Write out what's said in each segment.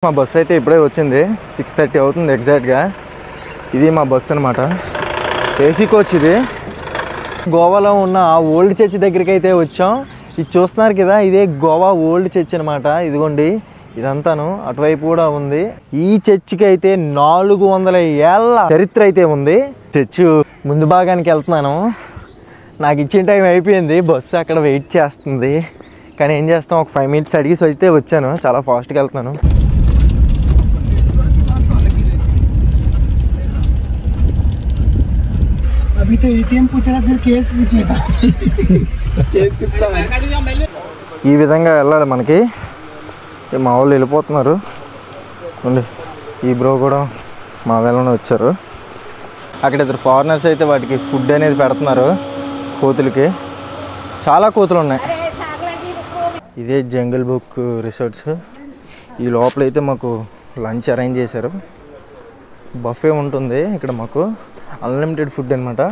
మా బస్సు అయితే ఇప్పుడే వచ్చింది 6:30 అవుతుంది ఎగ్జాక్ట్గా. ఇది మా బస్సు అనమాట, ఏసీ కోచ్. ఇది గోవాలో ఉన్న ఓల్డ్ చర్చ్ దగ్గరికి అయితే వచ్చాం. ఇది చూస్తున్నారు కదా, ఇదే గోవా ఓల్డ్ చర్చ్ అనమాట. ఇదిగోండి ఇదంతాను, అటువైపు కూడా ఉంది. ఈ చర్చికి అయితే 400 ఏళ్ళ చరిత్ర అయితే ఉంది. చర్చ్ ముందు భాగానికి వెళ్తున్నాను. నాకు ఇచ్చిన టైం అయిపోయింది, బస్సు అక్కడ వెయిట్ చేస్తుంది. కానీ ఏం చేస్తాం, ఒక 5 minutes అడిగేసి అయితే వచ్చాను. చాలా ఫాస్ట్గా వెళ్తున్నాను. अभी तो एटीएम पूछ रहा, फिर केस पूछेगा। केस कितना है? ఈ విధంగా వెళ్ళాలి మనకి. మా వాళ్ళు వెళ్ళిపోతున్నారు. ఈ బ్రో కూడా మా వెళ్ళనే వచ్చారు. అక్కడ ఇద్దరు ఫారినర్స్ అయితే వాటికి ఫుడ్ అనేది పెడుతున్నారు, కోతులకి. చాలా కోతులు ఉన్నాయి. ఇదే జంగిల్ బుక్ రిసార్ట్స్. ఈ లోపల అయితే మాకు లంచ్ అరేంజ్ చేశారు. బఫే ఉంటుంది ఇక్కడ. మాకు अनलिमिटेड फूड అనమాట,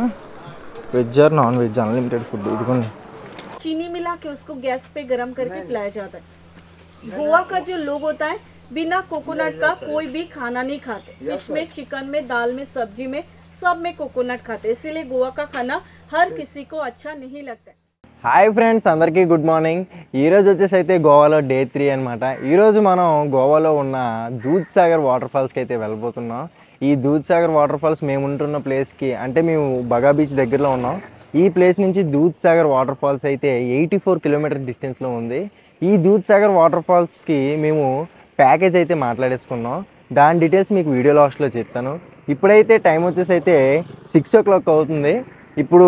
वेज और नॉन वेज अनलिमिटेड फूड. इधर चीनी मिला के उसको गैस पे गरम करके पिलाया जाता है. गोवा का जो लोग होता है बिना कोकोनट का कोई भी खाना नहीं खाते. फिश में, चिकन में, दाल में, सब्जी में, सब में कोकोनट खाते. इसीलिए गोवा का खाना हर किसी को अच्छा नहीं लगता. హాయ్ ఫ్రెండ్స్, అందరికీ గుడ్ మార్నింగ్. ఈరోజు వచ్చేసి అయితే గోవాలో డే 3 అనమాట. ఈరోజు మనం గోవాలో ఉన్న దూద్సాగర్ వాటర్ ఫాల్స్కి అయితే వెళ్ళబోతున్నాం. ఈ దూద్సాగర్ వాటర్ ఫాల్స్ మేము ఉంటున్న ప్లేస్కి, అంటే మేము బగా బీచ్ దగ్గరలో ఉన్నాం. ఈ ప్లేస్ నుంచి దూద్సాగర్ వాటర్ ఫాల్స్ అయితే 84 కిలోమీటర్ డిస్టెన్స్లో ఉంది. ఈ దూద్సాగర్ వాటర్ ఫాల్స్కి మేము ప్యాకేజ్ అయితే మాట్లాడేసుకున్నాం. దాని డీటెయిల్స్ మీకు వీడియో లాస్ట్లో చెప్తాను. ఇప్పుడైతే టైం వచ్చేసి అయితే 6 o'clock అవుతుంది. ఇప్పుడు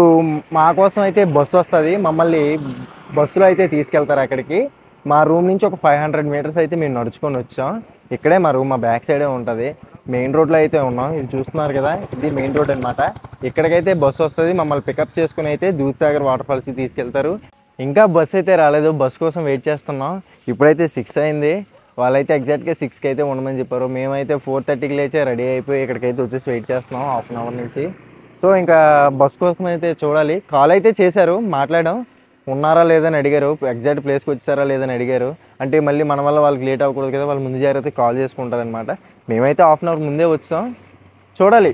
మా కోసం అయితే బస్సు వస్తుంది, మమ్మల్ని బస్సులో అయితే తీసుకెళ్తారు అక్కడికి. మా రూమ్ నుంచి ఒక 500 meters అయితే మేము నడుచుకొని వచ్చాం. ఇక్కడే మా రూమ్, మా బ్యాక్ సైడే ఉంటుంది. మెయిన్ రోడ్లో అయితే ఉన్నాం. ఇది చూస్తున్నారు కదా, ఇది మెయిన్ రోడ్ అనమాట. ఇక్కడికైతే బస్సు వస్తుంది, మమ్మల్ని పికప్ చేసుకుని అయితే దూద్సాగర్ వాటర్ ఫాల్స్కి తీసుకెళ్తారు. ఇంకా బస్సు అయితే రాలేదు, బస్సు కోసం వెయిట్ చేస్తున్నాం. ఇప్పుడైతే 6 అయింది. వాళ్ళైతే ఎగ్జాక్ట్గా 6కి అయితే ఉండమని చెప్పారు. మేమైతే 4:30కి లేచే రెడీ అయిపోయి ఇక్కడికైతే వచ్చేసి వెయిట్ చేస్తున్నాం హాఫ్ అన్ అవర్ నుంచి. సో ఇంకా బస్ కోసం అయితే చూడాలి. కాల్ అయితే చేశారు, మాట్లాడాం. ఉన్నారా లేదని అడిగారు, ఎగ్జాక్ట్ ప్లేస్కి వచ్చారా లేదని అడిగారు. అంటే మళ్ళీ మన వల్ల వాళ్ళకి లేట్ అవ్వకూడదు కదా, వాళ్ళు ముందు జాగ్రత్త కాల్ చేసుకుంటారు అనమాట. మేమైతే హాఫ్ అన్ అవర్ ముందే వచ్చాం. చూడాలి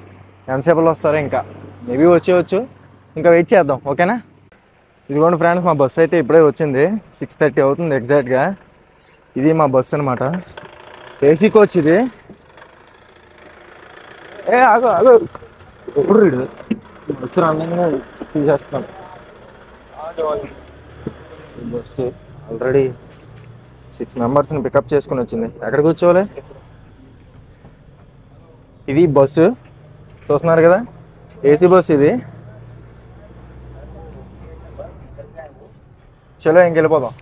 ఎంతసేపులో వస్తారో, ఇంకా మేబీ వచ్చేయచ్చు. ఇంకా వెయిట్ చేద్దాం, ఓకేనా. ఇదిగోండి ఫ్రెండ్స్, మా బస్సు అయితే ఇప్పుడే వచ్చింది. 6:30 అవుతుంది ఎగ్జాక్ట్గా. ఇది మా బస్సు అనమాట, ఏసీ కోచ్. ఇది ఆగో ఆగో బస్సు రాగానే తీసేస్తాం. బస్సు ఆల్రెడీ 6 మెంబర్స్ని పికప్ చేసుకుని వచ్చింది. ఎక్కడ కూర్చోవాలి? ఇది బస్సు చూస్తున్నారు కదా, ఏసీ బస్సు ఇది. చలో ఇంకెళ్ళిపోదాం.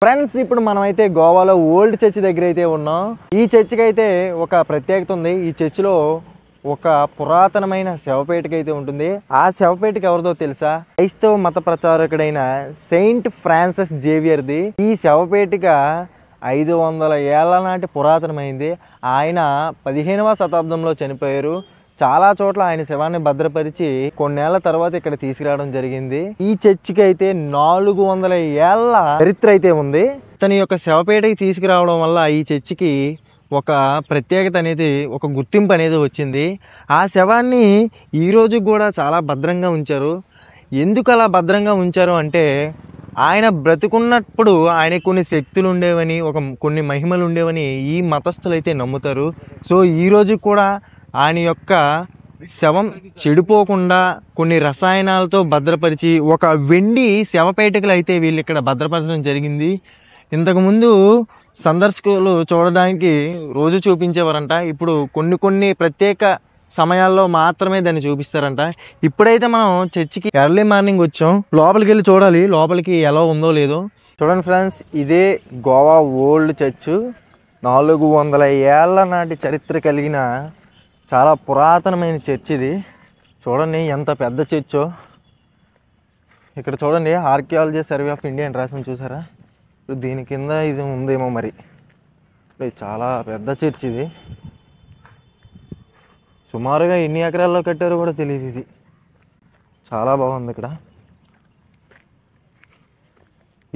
ఫ్రెండ్స్, ఇప్పుడు మనం అయితే గోవాలో ఓల్డ్ చర్చ్ దగ్గర అయితే ఉన్నాం. ఈ చర్చ్కి అయితే ఒక ప్రత్యేకత ఉంది. ఈ చర్చిలో ఒక పురాతనమైన శవపేటిక అయితే ఉంటుంది. ఆ శవపేటిక ఎవరిదో తెలుసా? క్రైస్తవ మత ప్రచారకుడైన సెయింట్ ఫ్రాన్సిస్ జేవియర్ది. ఈ శవపేటిక 500 ఏళ్ల నాటి పురాతనమైంది. ఆయన 15వ శతాబ్దంలో చనిపోయారు. చాలా చోట్ల ఆయన శవాన్ని భద్రపరిచి కొన్నేళ్ల తర్వాత ఇక్కడ తీసుకురావడం జరిగింది. ఈ చర్చికి అయితే 400 ఏళ్ల చరిత్ర అయితే ఉంది. తన యొక్క శవపేటకి తీసుకురావడం వల్ల ఈ చర్చికి ఒక ప్రత్యేకత అనేది, ఒక గుర్తింపు అనేది వచ్చింది. ఆ శవాన్ని ఈరోజు కూడా చాలా భద్రంగా ఉంచారు. ఎందుకు అలా భద్రంగా ఉంచారు అంటే, ఆయన బ్రతుకున్నప్పుడు ఆయన కొన్ని శక్తులు ఉండేవని, కొన్ని మహిమలు ఉండేవని ఈ మతస్థులు అయితే నమ్ముతారు. సో ఈరోజు కూడా ఆయన యొక్క శవం చెడిపోకుండా కొన్ని రసాయనాలతో భద్రపరిచి ఒక వెండి శవపేటికలు అయితే వీళ్ళు ఇక్కడ భద్రపరచడం జరిగింది. ఇంతకుముందు సందర్శకులు చూడడానికి రోజు చూపించేవారంట. ఇప్పుడు కొన్ని ప్రత్యేక సమయాల్లో మాత్రమే దాన్ని చూపిస్తారంట. ఇప్పుడైతే మనం చర్చికి ఎర్లీ మార్నింగ్ వచ్చాం. లోపలికి వెళ్ళి చూడాలి లోపలికి ఎలా ఉందో లేదో. చూడండి ఫ్రెండ్స్, ఇదే గోవా ఓల్డ్ చర్చ్. 400 ఏళ్ల నాటి చరిత్ర కలిగిన చాలా పురాతనమైన చర్చ్ ఇది. చూడండి ఎంత పెద్ద చర్చో. ఇక్కడ చూడండి ఆర్కియాలజీ సర్వే ఆఫ్ ఇండియా అని రాసిన చూసారా. దీని కింద ఇది ఉందేమో మరి. చాలా పెద్ద చర్చ్ ఇది. సుమారుగా ఎన్ని ఎకరాల్లో కట్టారో కూడా తెలియదు. ఇది చాలా బాగుంది. ఇక్కడ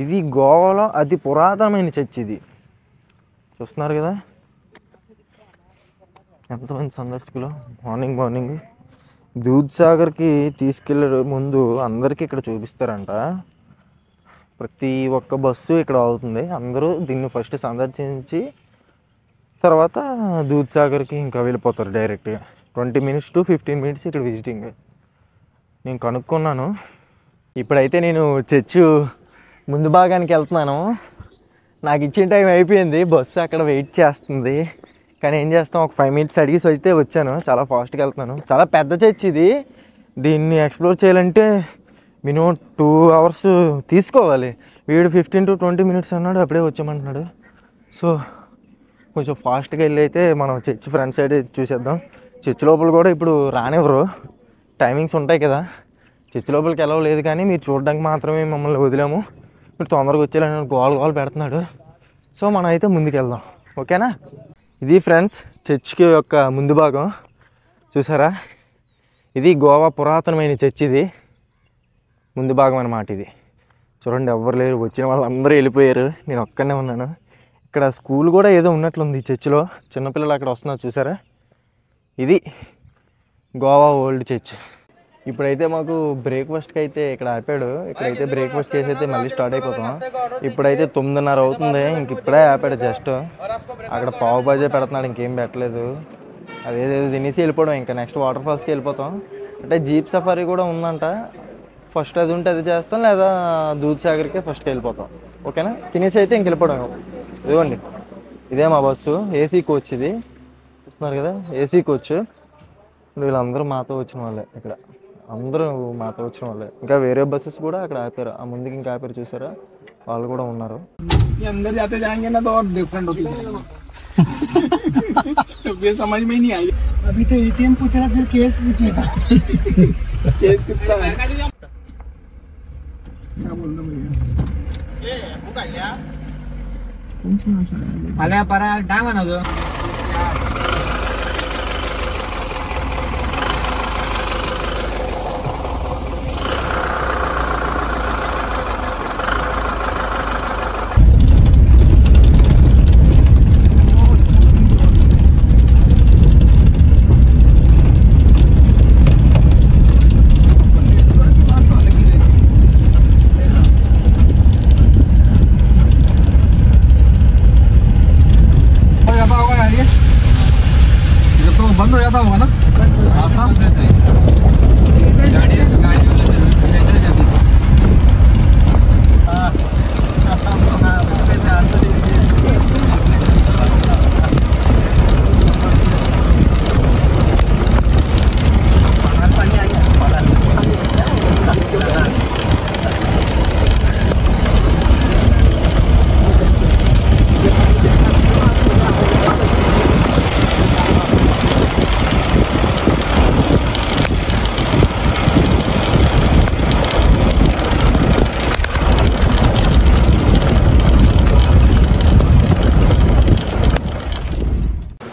ఇది గోవాలో అతి పురాతనమైన చర్చ్ ఇది. చూస్తున్నారు కదా ఎంతమంది సందర్శకులు. మార్నింగ్ దూద్సాగర్కి తీసుకెళ్ళే ముందు అందరికీ ఇక్కడ చూపిస్తారంట. ప్రతి ఒక్క బస్సు ఇక్కడ అవుతుంది. అందరూ దీన్ని ఫస్ట్ సందర్శించి తర్వాత దూద్సాగర్కి ఇంకా వెళ్ళిపోతారు డైరెక్ట్గా. 20 minutes to 15 minutes ఇక్కడ విజిటింగ్. నేను కనుక్కున్నాను. ఇప్పుడైతే నేను చర్చ్ ముందు భాగానికి వెళ్తున్నాను. నాకు ఇచ్చిన టైం అయిపోయింది. బస్సు అక్కడ వెయిట్ చేస్తుంది. కానీ ఏం చేస్తాం, ఒక 5 minutes అడిగేసి అయితే వచ్చాను. చాలా ఫాస్ట్గా వెళ్తున్నాను. చాలా పెద్ద చర్చ్ ఇది. దీన్ని ఎక్స్ప్లోర్ చేయాలంటే మినిమం 2 hours తీసుకోవాలి. వీడు 15 to 20 minutes అన్నాడు. అప్పుడే వచ్చామంటున్నాడు. సో కొంచెం ఫాస్ట్గా వెళ్ళి అయితే మనం చర్చ్ ఫ్రంట్ సైడ్ చూసేద్దాం. చర్చ్ లోపల కూడా ఇప్పుడు రానివ్వరు, టైమింగ్స్ ఉంటాయి కదా. చర్చ్ లోపలికి ఎలా లేదు కానీ మీరు చూడడానికి మాత్రమే మమ్మల్ని వదిలాము. మీరు తొందరగా వచ్చేయాలని గోల్ పెడుతున్నాడు. సో మనం అయితే ముందుకు వెళ్దాం. ఓకేనా. ఇది ఫ్రెండ్స్ చర్చ్కి యొక్క ముందు భాగం. చూసారా, ఇది గోవా పురాతనమైన చర్చ్. ఇది ముందు భాగం అన్నమాట. ఇది చూడండి ఎవ్వరు లేరు. వచ్చిన వాళ్ళు అందరూ వెళ్ళిపోయారు. నేను ఒక్కనే ఉన్నాను. ఇక్కడ స్కూల్ కూడా ఏదో ఉన్నట్లుంది ఈ చర్చిలో. చిన్నపిల్లలు అక్కడ వస్తున్నారు చూసారా. ఇది గోవా ఓల్డ్ చర్చ్. ఇప్పుడైతే మాకు బ్రేక్ఫాస్ట్కి అయితే ఇక్కడ ఆపాడు. ఇక్కడైతే బ్రేక్ఫాస్ట్ చేసి అయితే మళ్ళీ స్టార్ట్ అయిపోతాం. ఇప్పుడైతే 9:30 అవుతుంది. ఇంక ఇప్పుడే ఆపాడు. జస్ట్ అక్కడ పావు బాజీ పెడుతున్నాడు, ఇంకేం పెట్టలేదు. అదేదో తినేసి వెళ్ళిపోవడం. ఇంకా నెక్స్ట్ వాటర్ ఫాల్స్కి వెళ్ళిపోతాం. అంటే జీప్ సఫారీ కూడా ఉందంట. ఫస్ట్ అది ఉంటే అది చేస్తాం, లేదా దూద్సాగర్కే ఫస్ట్కి వెళ్ళిపోతాం. ఓకేనా. తినేసి అయితే ఇంక వెళ్ళిపోవడం. ఇదిగోండి ఇదే మా బస్సు. ఏసీ కోచ్ ఇది. చూస్తున్నారు కదా ఏసీ కోచ్. వీళ్ళందరూ మాతో వచ్చిన వాళ్ళే. ఇక్కడ అందరూ మాతో వచ్చిన వాళ్ళే. ఇంకా వేరే బస్సెస్ కూడా అక్కడ ఆపారు. ఆ ముందుకి ఇంకా ఆపారు చూసారా, వాళ్ళు కూడా ఉన్నారు. अंदर जाते जाएंगे ना तो और डिफरेंट होती जाएगी. ये समझ में नहीं आई. अभी तो एटीएम पूछ रहा, फिर केस पूछेगा. केस कितना है? क्या बोल रहा भैया? ये होगा यार. अरे पर डांगा ना जो. बंद हो जाता होगा ना रास्ता.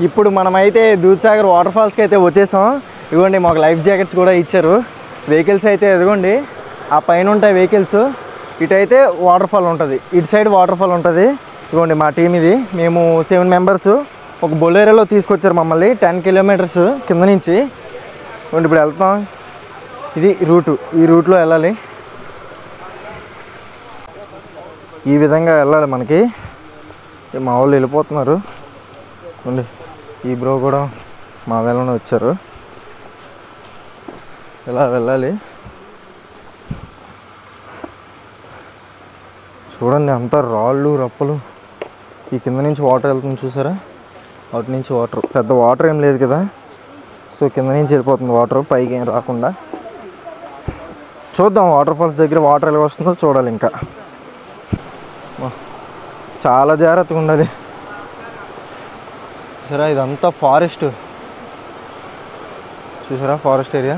ఇప్పుడు మనమైతే దూద్సాగర్ వాటర్ ఫాల్స్కి అయితే వచ్చేసాం. ఇదిగోండి మాకు లైఫ్ జాకెట్స్ కూడా ఇచ్చారు. వెహికల్స్ అయితే ఇదిగోండి ఆ పైన ఉంటాయి వెహికల్స్. ఇటైతే వాటర్ ఫాల్ ఉంటుంది, ఇటు సైడ్ వాటర్ ఫాల్ ఉంటుంది. ఇదిగోండి మా టీం ఇది. మేము 7 members ఒక బొలేరోలో తీసుకొచ్చారు మమ్మల్ని 10 kilometers కింద నుంచి. ఇదిగోండి ఇప్పుడు వెళ్తాం. ఇది రూటు. ఈ రూట్లో వెళ్ళాలి. ఈ విధంగా వెళ్ళాలి మనకి. మా వాళ్ళు వెళ్ళిపోతున్నారు. ఇదిగోండి ఈ బ్రో కూడా మా వేళనే వచ్చారు. ఇలా వెళ్ళాలి. చూడండి అంతా రాళ్ళు రప్పలు. ఈ కింద నుంచి వాటర్ వెళ్తుంది చూసారా. అటు నుంచి వాటర్, పెద్ద వాటర్ ఏం లేదు కదా. సో కింద నుంచి వెళ్ళిపోతుంది వాటర్, పైకి ఏం రాకుండా. చూద్దాం వాటర్ ఫాల్స్ దగ్గర వాటర్ ఎలా వస్తుందో చూడాలి. ఇంకా చాలా జాగ్రత్తగా ఉండాలి. సరే ఇదంతా ఫారెస్ట్, చూసారా ఫారెస్ట్ ఏరియా.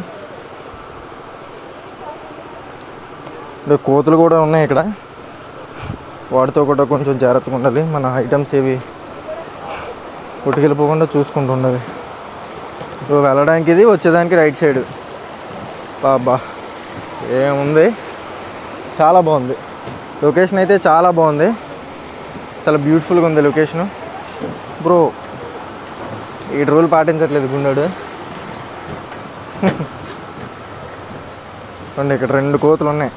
కోతులు కూడా ఉన్నాయి ఇక్కడ, వాటితో కూడా కొంచెం జాగ్రత్తగా ఉండాలి. మన ఐటమ్స్ ఏవి కొట్టుకెళ్ళిపోకుండా చూసుకుంటూ ఉండాలి. సో వెళ్ళడానికి ఇది, వచ్చేదానికి రైట్ సైడ్. బాబా ఏముంది, చాలా బాగుంది లొకేషన్ అయితే, చాలా బాగుంది, చాలా బ్యూటిఫుల్గా ఉంది లొకేషను. బ్రో 7 రోజులు పాటించట్లేదు గుండాడు. చూడండి ఇక్కడ 2 కోతులు ఉన్నాయి.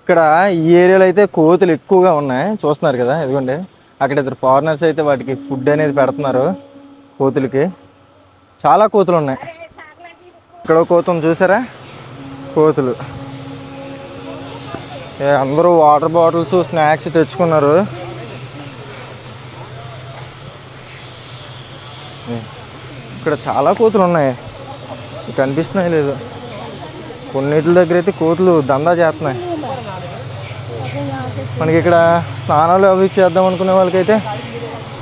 ఇక్కడ ఈ ఏరియాలో అయితే కోతులు ఎక్కువగా ఉన్నాయి, చూస్తున్నారు కదా. ఇదిగోండి అక్కడ 2 ఫారినర్స్ అయితే వాటికి ఫుడ్ అనేది పెడుతున్నారు కోతులకి. చాలా కోతులు ఉన్నాయి. ఇక్కడ కోతులు చూసారా, కోతులు. అందరూ వాటర్ బాటిల్స్ స్నాక్స్ తెచ్చుకున్నారు. ఇక్కడ చాలా కోతులు ఉన్నాయి, కనిపిస్తున్నాయి లేదు. కొన్నిటి దగ్గర అయితే కోతులు దందా చేస్తున్నాయి. మనకి ఇక్కడ స్నానాలు అవి చేద్దాం అనుకునే వాళ్ళకైతే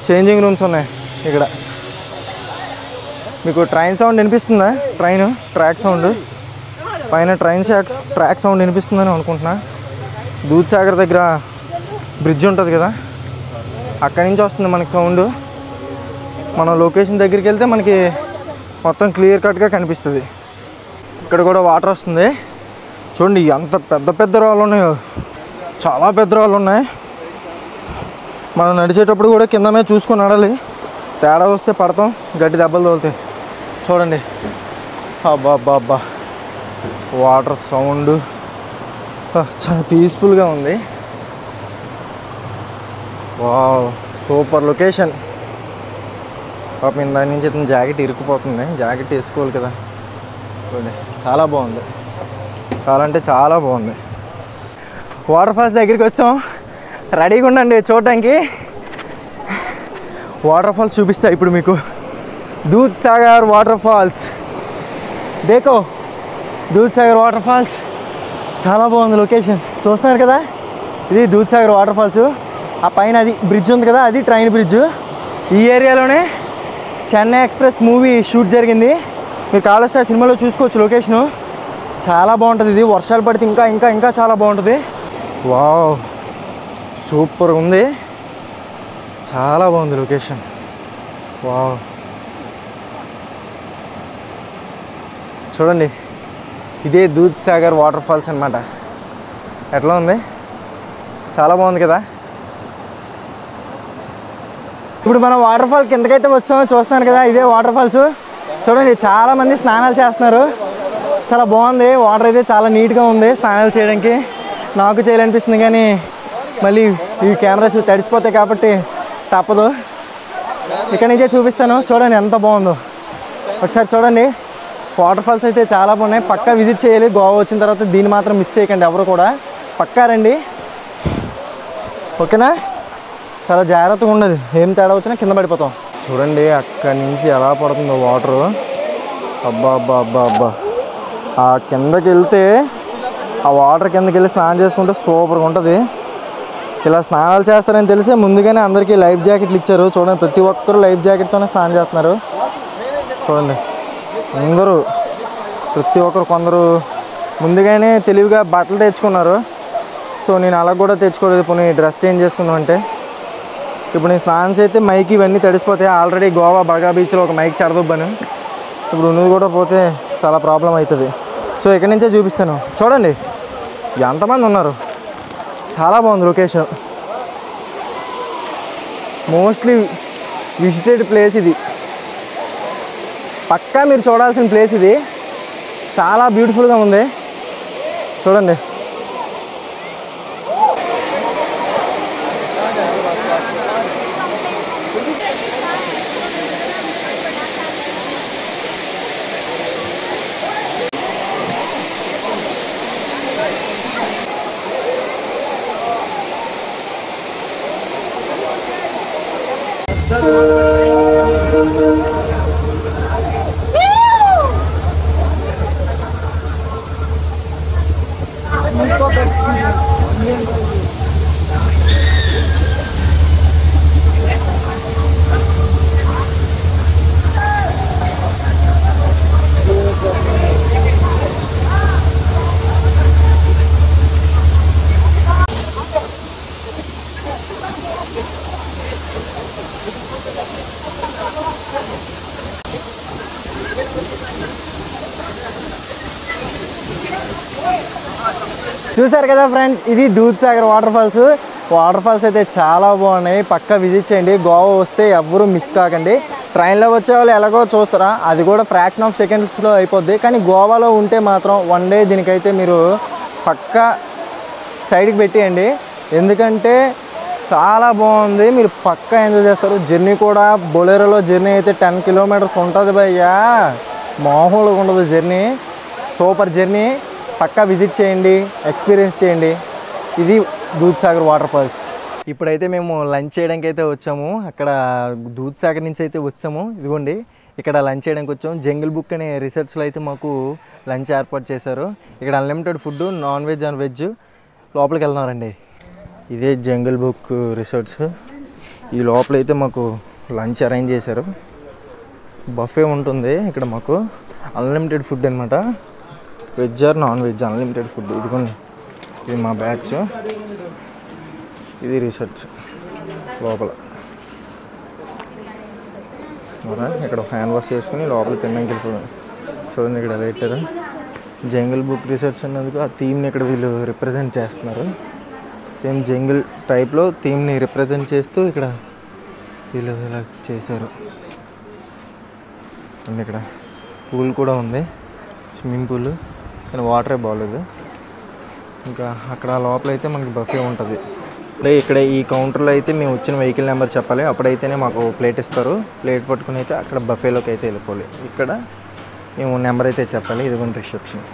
చేంజింగ్ రూమ్స్ ఉన్నాయి ఇక్కడ. మీకు ట్రైన్ సౌండ్ వినిపిస్తుందా? ట్రాక్ సౌండ్ పైన ట్రాక్ సౌండ్ వినిపిస్తుందని అనుకుంటున్నా. దూద్సాగర్ దగ్గర బ్రిడ్జ్ ఉంటుంది కదా, అక్కడి నుంచి వస్తుంది మనకి సౌండ్. మనం లొకేషన్ దగ్గరికి వెళ్తే మనకి మొత్తం క్లియర్ కట్గా కనిపిస్తుంది. ఇక్కడ కూడా వాటర్ వస్తుంది. చూడండి ఎంత పెద్ద పెద్ద రాళ్ళు ఉన్నాయో, చాలా పెద్ద రాళ్ళు ఉన్నాయి. మనం నడిచేటప్పుడు కూడా కింద మీద చూసుకొని నడాలి, తేడా వస్తే పడతాం, గట్టి దెబ్బలు తోలుతాయి. చూడండి అబ్బా అబ్బా అబ్బా, వాటర్ సౌండ్ చాలా పీస్ఫుల్గా ఉంది. Wow super location. పాపం దాని నుంచి అతను జాకెట్ ఇరుక్కుపోతుంది, జాకెట్ వేసుకోవాలి కదా. చూడండి చాలా బాగుంది, చాలా అంటే చాలా బాగుంది. వాటర్ ఫాల్స్ దగ్గరికి వచ్చాం, రెడీగా ఉండండి చూడటానికి. వాటర్ ఫాల్స్ చూపిస్తా ఇప్పుడు మీకు. దూద్సాగర్ వాటర్ ఫాల్స్, దేకో దూద్సాగర్ వాటర్ ఫాల్స్. చాలా బాగుంది లొకేషన్స్, చూస్తున్నారు కదా. ఇది దూద్సాగర్ వాటర్ ఫాల్స్. ఆ పైన అది బ్రిడ్జ్ ఉంది కదా, అది ట్రైన్ బ్రిడ్జ్. ఈ ఏరియాలోనే చెన్నై ఎక్స్ప్రెస్ మూవీ షూట్ జరిగింది. మీరు కావాల్స్తే ఆ సినిమాలో చూసుకోవచ్చు లొకేషను. చాలా బాగుంటుంది. ఇది వర్షాలు పడితే ఇంకా ఇంకా ఇంకా చాలా బాగుంటుంది. వావ్ సూపర్ ఉంది, చాలా బాగుంది లొకేషన్. వావ్ చూడండి, ఇదే దూద్సాగర్ వాటర్ ఫాల్స్ అనమాట. ఎట్లా ఉంది, చాలా బాగుంది కదా. ఇప్పుడు మనం వాటర్ ఫాల్ కిందకైతే వస్తామో చూస్తున్నాను కదా, ఇదే వాటర్ ఫాల్స్. చూడండి చాలామంది స్నానాలు చేస్తున్నారు, చాలా బాగుంది. వాటర్ అయితే చాలా నీట్గా ఉంది స్నానాలు చేయడానికి. నాకు చేయాలనిపిస్తుంది కానీ మళ్ళీ ఈ కెమెరాస్ తడిసిపోతాయి కాబట్టి తప్పదు. ఇక్కడ నుంచే చూపిస్తాను, చూడండి ఎంత బాగుందో ఒకసారి చూడండి. వాటర్ ఫాల్స్ అయితే చాలా బాగున్నాయి, పక్కా విజిట్ చేయాలి. గోవా వచ్చిన తర్వాత దీన్ని మాత్రం మిస్ చేయకండి ఎవరు కూడా, పక్కా రండి ఓకేనా. చాలా జాగ్రత్తగా ఉండాలి, ఏం తేడా వచ్చినా కింద పడిపోతాం. చూడండి అక్కడి నుంచి ఎలా పడుతుందో వాటరు. అబ్బా అబ్బా అబ్బా అబ్బా, ఆ కిందకి వెళ్తే ఆ వాటర్ కిందకి వెళ్ళి స్నానం చేసుకుంటే సూపర్గా ఉంటుంది. ఇలా స్నానాలు చేస్తారని తెలిసే ముందుగానే అందరికీ లైఫ్ జాకెట్లు ఇచ్చారు. చూడండి ప్రతి ఒక్కరు లైఫ్ జాకెట్తోనే స్నానం చేస్తున్నారు. చూడండి అందరూ ప్రతి ఒక్కరు, కొందరు ముందుగానే తెలివిగా బట్టలు తెచ్చుకున్నారు. సో నేను అలా కూడా తెచ్చుకోలేదు, పోనీ డ్రెస్ చేంజ్ చేసుకుందామంటే. ఇప్పుడు నేను స్నానం చేస్తే మైక్ ఇవన్నీ తడిసిపోతాయి. ఆల్రెడీ గోవా బగా బీచ్లో ఒక మైక్ చెడదొబ్బాను, ఇప్పుడు నువ్వు కూడా పోతే చాలా ప్రాబ్లం అవుతుంది. సో ఇక్కడి నుంచే చూపిస్తాను. చూడండి ఎంతమంది ఉన్నారు, చాలా బాగుంది లొకేషన్. మోస్ట్లీ విజిటెడ్ ప్లేస్ ఇది, పక్కా మీరు చూడాల్సిన ప్లేస్ ఇది. చాలా బ్యూటిఫుల్గా ఉంది చూడండి. చూసారు కదా ఫ్రెండ్స్, ఇది దూద్సాగర్ వాటర్ ఫాల్స్ అయితే చాలా బాగున్నాయి. పక్కా విజిట్ చేయండి. గోవా వస్తే ఎవ్వరూ మిస్ కాకండి. ట్రైన్లో వచ్చే వాళ్ళు ఎలాగో చూస్తారా, అది కూడా ఫ్రాక్షన్ ఆఫ్ సెకండ్స్లో అయిపోద్ది. కానీ గోవాలో ఉంటే మాత్రం వన్ డే దీనికైతే మీరు పక్కా సైడ్కి పెట్టేయండి. ఎందుకంటే చాలా బాగుంది, మీరు పక్కా ఎంజాయ్ చేస్తారు. జర్నీ కూడా బొలెరోలో జర్నీ అయితే 10 కిలోమీటర్స్ ఉంటుంది భయ్యా, మామూలుగా ఉండదు జర్నీ. సూపర్ జర్నీ, పక్కా విజిట్ చేయండి, ఎక్స్పీరియన్స్ చేయండి. ఇది దూద్సాగర్ వాటర్ ఫాల్స్. ఇప్పుడైతే మేము లంచ్ చేయడానికి అయితే వచ్చాము. అక్కడ దూద్సాగర్ నుంచి అయితే వచ్చాము. ఇదిగోండి ఇక్కడ లంచ్ చేయడానికి వచ్చాము. జంగిల్ బుక్ అనే రిసార్ట్స్లో అయితే మాకు లంచ్ ఏర్పాటు చేశారు. ఇక్కడ unlimited food, non veg and veg. లోపలికి వెళ్తున్నారండి. ఇదే జంగిల్ బుక్ రిసార్ట్స్. ఈ లోపలైతే మాకు లంచ్ అరేంజ్ చేశారు. బఫే ఉంటుంది ఇక్కడ. మాకు అన్లిమిటెడ్ ఫుడ్ అనమాట, veg or non veg unlimited food. ఇదిగోండి ఇది మా బ్యాచ్, ఇది రిసార్ట్స్ లోపల. ఇక్కడ హ్యాండ్ వాష్ చేసుకుని లోపల తినడానికి వెళ్ళిపోయాం. చూడండి ఇక్కడ ఎలా పెట్టారు. జంగిల్ బుక్ రిసార్ట్స్ అన్నందుకు ఆ థీమ్ని ఇక్కడ వీళ్ళు రిప్రజెంట్ చేస్తున్నారు. సేమ్ జంగిల్ టైప్లో థీమ్ని రిప్రజెంట్ చేస్తూ ఇక్కడ వీళ్ళు ఇలా చేశారు. ఇక్కడ పూల్ కూడా ఉంది, స్విమ్మింగ్ పూల్, కానీ వాటరే బాగోలేదు. ఇంకా అక్కడ లోపల అయితే మనకి బఫే ఉంటుంది. అంటే ఇక్కడ ఈ కౌంటర్లో అయితే మేము వచ్చిన వెహికల్ నెంబర్ చెప్పాలి, అప్పుడైతేనే మాకు ప్లేట్ ఇస్తారు. ప్లేట్ పట్టుకుని అయితే అక్కడ బఫేలోకి అయితే వెళ్ళిపోవాలి. ఇక్కడ మేము నెంబర్ అయితే చెప్పాలి. ఇదిగోండి రిసెప్షన్.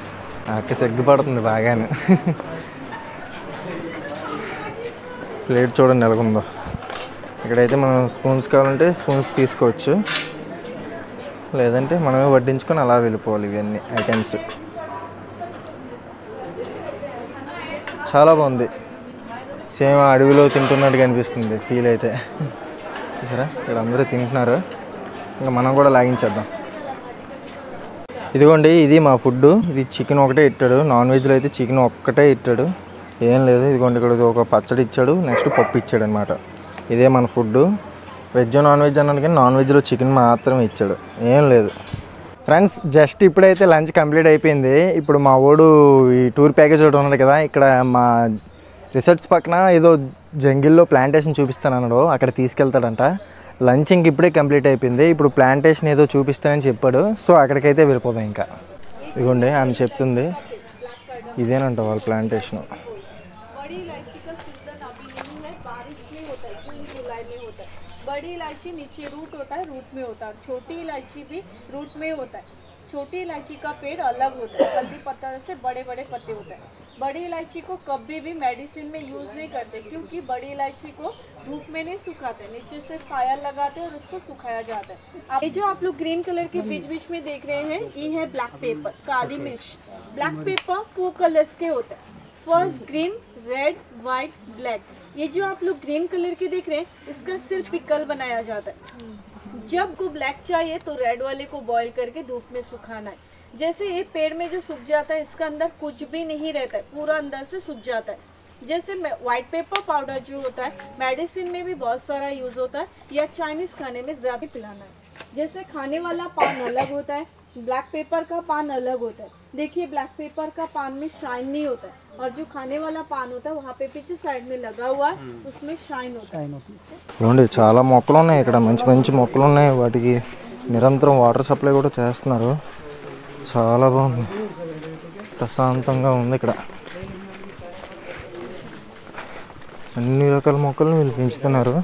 అక్క సిగ్గుపడుతుంది బాగానే. ప్లేట్ చూడండి ఎలాగుందో. ఇక్కడైతే మనం స్పూన్స్ కావాలంటే స్పూన్స్ తీసుకోవచ్చు, లేదంటే మనమే వడ్డించుకొని అలా వెళ్ళిపోవాలి. ఇవన్నీ ఐటమ్స్ చాలా బాగుంది. సేమ్ అడవిలో తింటున్నట్టుగా అనిపిస్తుంది ఫీల్ అయితే. చూసారా ఇక్కడ అందరూ తింటున్నారు. ఇంకా మనం కూడా లాగించేద్దాం. ఇదిగోండి ఇది మా ఫుడ్. ఇది చికెన్ ఒకటే ఇచ్చాడు. నాన్ వెజ్లో అయితే చికెన్ ఒక్కటే ఇచ్చాడు, ఏం లేదు. ఇదిగోండి ఇక్కడ ఒక పచ్చడి ఇచ్చాడు, నెక్స్ట్ పప్పు ఇచ్చాడు అనమాట. ఇదే మన ఫుడ్. వెజ్ నాన్ వెజ్ అన్నాను కానీ నాన్ వెజ్లో చికెన్ మాత్రమే ఇచ్చాడు, ఏం లేదు. ఫ్రెండ్స్ జస్ట్ ఇప్పుడైతే లంచ్ కంప్లీట్ అయిపోయింది. ఇప్పుడు మా వాడు ఈ టూర్ ప్యాకేజ్ ఒకటి ఉన్నాడు కదా, ఇక్కడ మా రిసార్ట్స్ పక్కన ఏదో జంగిల్లో ప్లాంటేషన్ చూపిస్తానన్నాడు, అక్కడ తీసుకెళ్తాడంట. లంచ్ ఇంక ఇప్పుడే కంప్లీట్ అయిపోయింది. ఇప్పుడు ప్లాంటేషన్ ఏదో చూపిస్తానని చెప్పాడు, సో అక్కడికైతే వెళ్ళిపోదాం. ఇంకా ఇదిగోండి ఆమె చెప్తుంది, ఇదేనంట వాళ్ళ ప్లాంటేషన్. बड़ी इलायची नीचे रूट होता है, रूट में होता है. छोटी इलायची भी रूट में होता है. छोटी इलायची का पेड़ अलग होता है, हल्दी पत्ता से बड़े बड़े पत्ते होते हैं. बड़ी इलायची को कभी भी मेडिसिन में यूज नहीं करते, क्योंकि बड़ी इलायची को धूप में नहीं सुखाते, नीचे से फायर लगाते हैं और उसको सुखाया जाता है. ये जो आप लोग ग्रीन कलर के बीच बीच में देख रहे हैं, ये है ब्लैक पेपर, काली मिर्च. ब्लैक पेपर 4 कलर्स के होते हैं, first green, red, white, black. ये जो आप लोग ग्रीन कलर के देख रहे हैं, इसका सिर्फ पिकल बनाया जाता है. जब को ब्लैक चाहिए तो रेड वाले को बॉईल करके धूप में सुखाना है. जैसे ये पेड़ में जो सूख जाता है, इसका अंदर कुछ भी नहीं रहता है, पूरा अंदर से सूख जाता है. जैसे व्हाइट पेपर पाउडर जो होता है, मेडिसिन में भी बहुत सारा यूज होता है, या चाइनीज खाने में ज़्यादा पिलाना है. जैसे खाने वाला पान अलग होता है, ब्लैक पेपर का पान अलग होता है. देखिए ब्लैक पेपर का पान में शाइन नहीं होता है, और जो खाने वाला पान होता है वहाँ पे पीछे साइड में लगा हुआ है, उसमें शाइन होता है. చూడండి చాలా మొక్కలు ఉన్నాయి ఇక్కడ, మంచి మంచి మొక్కలు ఉన్నాయి. వాటికి నిరంతరం వాటర్ సప్లై కూడా చేస్తున్నారు. చాలా బాగుంది, ప్రశాంతంగా ఉంది ఇక్కడ. అన్ని రకాల మొక్కలను వీళ్ళు పెంచుతున్నారు.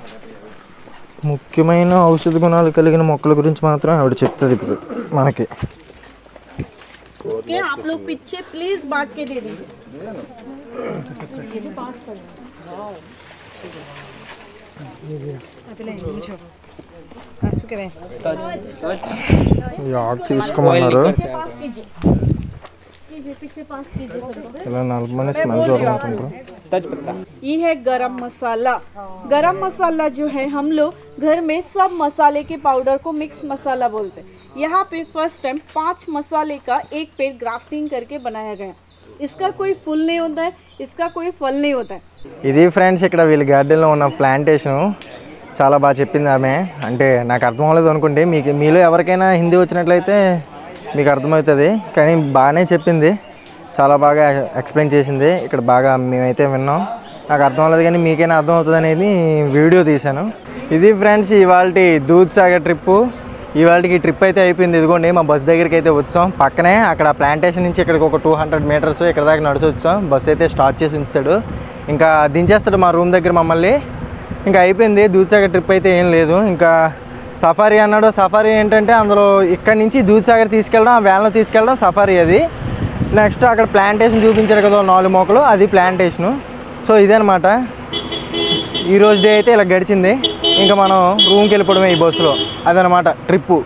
ముఖ్యమైన ఔషధ గుణాలు కలిగిన మొక్కల గురించి మాత్రం ఆవిడ చెప్తుంది ఇప్పుడు మనకి. ओके आप लोग पीछे प्लीज बांट के दे दीजिए. ఈ ఆకు తీసుకోమన్నారు, पीछे पास कीजिए. ఇలా నలభై స్మెల్ చూడాలనుకుంటారు. ये है गरम मसाला. गरम मसाला जो है हम लोग घर में सब मसाले के पाउडर को मिक्स मसाला बोलते हैं. यहाँ पे फर्स्ट टाइम 5 मसाले का एक पेड़ ग्राफ्टिंग करके बनाया गया. इसका कोई फूल नहीं होता है, इसका कोई फल नहीं होता है. ఇది ఫ్రెండ్స్ ఇక్కడ వీళ్ళ గార్డెన్లో ఉన్న ప్లాంటేషన్. చాలా బాగా చెప్పింది ఆమె. అంటే నాకు అర్థం అవ్వలేదు అనుకోండి, మీలో ఎవరికైనా హిందీ వచ్చినట్లయితే మీకు అర్థమవుతుంది, కానీ బాగానే చెప్పింది. చాలా బాగా ఎక్స్ప్లెయిన్ చేసింది. ఇక్కడ బాగా మేమైతే విన్నాం. నాకు అర్థం అవ్వలేదు కానీ మీకైనా అర్థం అవుతుంది అనేది వీడియో తీశాను. ఇది ఫ్రెండ్స్ ఇవాళ దూద్సాగర్ ట్రిప్పు. ఇవాళకి ట్రిప్ అయితే అయిపోయింది. ఇదిగోండి మా బస్ దగ్గరికి అయితే వచ్చాం. పక్కనే అక్కడ ప్లాంటేషన్ నుంచి ఇక్కడికి ఒక 200 మీటర్స్ ఇక్కడ దాకా నడిచి వచ్చాం. బస్సు అయితే స్టార్ట్ చేసి ఉంచాడు. ఇంకా దించేస్తాడు మా రూమ్ దగ్గర మమ్మల్ని. ఇంకా అయిపోయింది దూద్సాగర్ ట్రిప్ అయితే ఏం లేదు. ఇంకా సఫారీ అన్నాడు. సఫారీ ఏంటంటే అందులో ఇక్కడ నుంచి దూద్సాగర్ తీసుకెళ్ళడం, ఆ వ్యాన్లో తీసుకెళ్ళడం సఫారీ అది. నెక్స్ట్ అక్కడ ప్లాంటేషన్ చూపించారు కదా 4 మొక్కలు, అది ప్లాంటేషను. సో ఇదనమాట ఈరోజు డే అయితే ఇలా గడిచింది. ఇంకా మనం రూమ్కి వెళ్ళిపోవడమే ఈ బస్సులో. అదనమాట ట్రిప్పు.